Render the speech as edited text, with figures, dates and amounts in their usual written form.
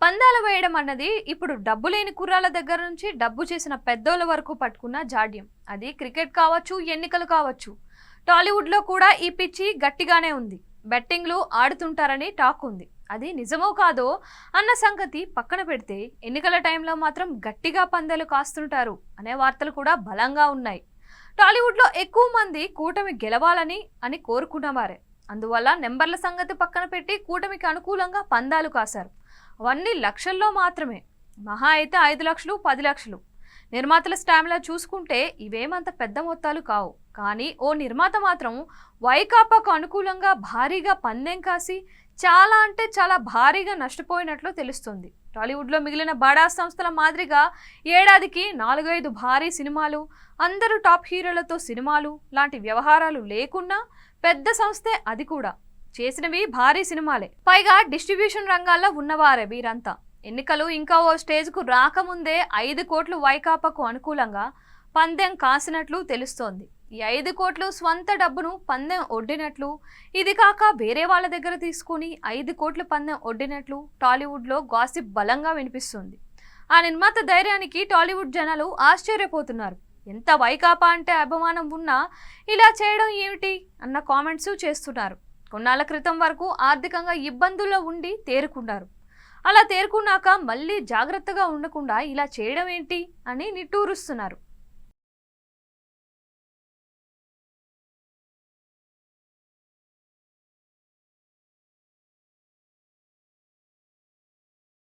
పందాలు వేయడం అన్నది ఇప్పుడు డబ్బు లేని కుర్రాల దగ్గర నుంచి డబ్బు చేసిన పెద్దోళ్ళ వరకు పట్టుకున్న జాడ్యం. అది క్రికెట్ కావచ్చు, ఎన్నికలు కావచ్చు. టాలీవుడ్లో కూడా ఈ పిచ్చి గట్టిగానే ఉంది. బెట్టింగ్లు ఆడుతుంటారని టాక్ ఉంది. అది నిజమో కాదో అన్న సంగతి పక్కన పెడితే ఎన్నికల టైంలో మాత్రం గట్టిగా పందాలు కాస్తుంటారు అనే వార్తలు కూడా బలంగా ఉన్నాయి. టాలీవుడ్లో ఎక్కువ మంది కూటమి గెలవాలని కోరుకున్నవారే. అందువల్ల నెంబర్ల సంగతి పక్కన పెట్టి కూటమికి అనుకూలంగా పందాలు కాశారు. అవన్నీ లక్షల్లో మాత్రమే. మహా అయితే 5 లక్షలు, 10 లక్షలు. నిర్మాతల స్టామినా చూసుకుంటే ఇవేమంత పెద్ద మొత్తాలు కావు. కానీ ఓ నిర్మాత మాత్రం వైకాపాకు అనుకూలంగా భారీగా పందెం కాసి చాలా అంటే చాలా భారీగా నష్టపోయినట్లు తెలుస్తుంది. టాలీవుడ్లో మిగిలిన బడా సంస్థల మాదిరిగా ఏడాదికి 4-5 భారీ సినిమాలు, అందరూ టాప్ హీరోలతో సినిమాలు లాంటి వ్యవహారాలు లేకున్నా పెద్ద సంస్థే అది కూడా. చేసినవి భారీ సినిమాలే. పైగా డిస్ట్రిబ్యూషన్ రంగాల్లో ఉన్నవారే వీరంతా. ఎన్నికలు ఇంకా ఓ స్టేజ్కు రాకముందే 5 కోట్లు వైకాపాకు అనుకూలంగా పందెం కాసినట్లు తెలుస్తోంది. ఈ 5 కోట్లు స్వంత డబ్బును పందెం ఒడ్డినట్లు, ఇది కాక వేరే వాళ్ళ దగ్గర తీసుకుని 5 కోట్ల పందెం ఒడ్డినట్లు టాలీవుడ్లో గాసిప్ బలంగా వినిపిస్తుంది. ఆ నిర్మాత ధైర్యానికి టాలీవుడ్ జనాలు ఆశ్చర్యపోతున్నారు. ఎంత వైకాపా అంటే అభిమానం ఉన్నా ఇలా చేయడం ఏమిటి అన్న కామెంట్స్ చేస్తున్నారు. కొన్నాళ్ల క్రితం వరకు ఆర్థికంగా ఇబ్బందుల్లో ఉండి తేరుకున్నారు. అలా తేరుకున్నాక మళ్ళీ జాగ్రత్తగా ఉండకుండా ఇలా చేయడం ఏంటి అని నిట్టూరుస్తున్నారు.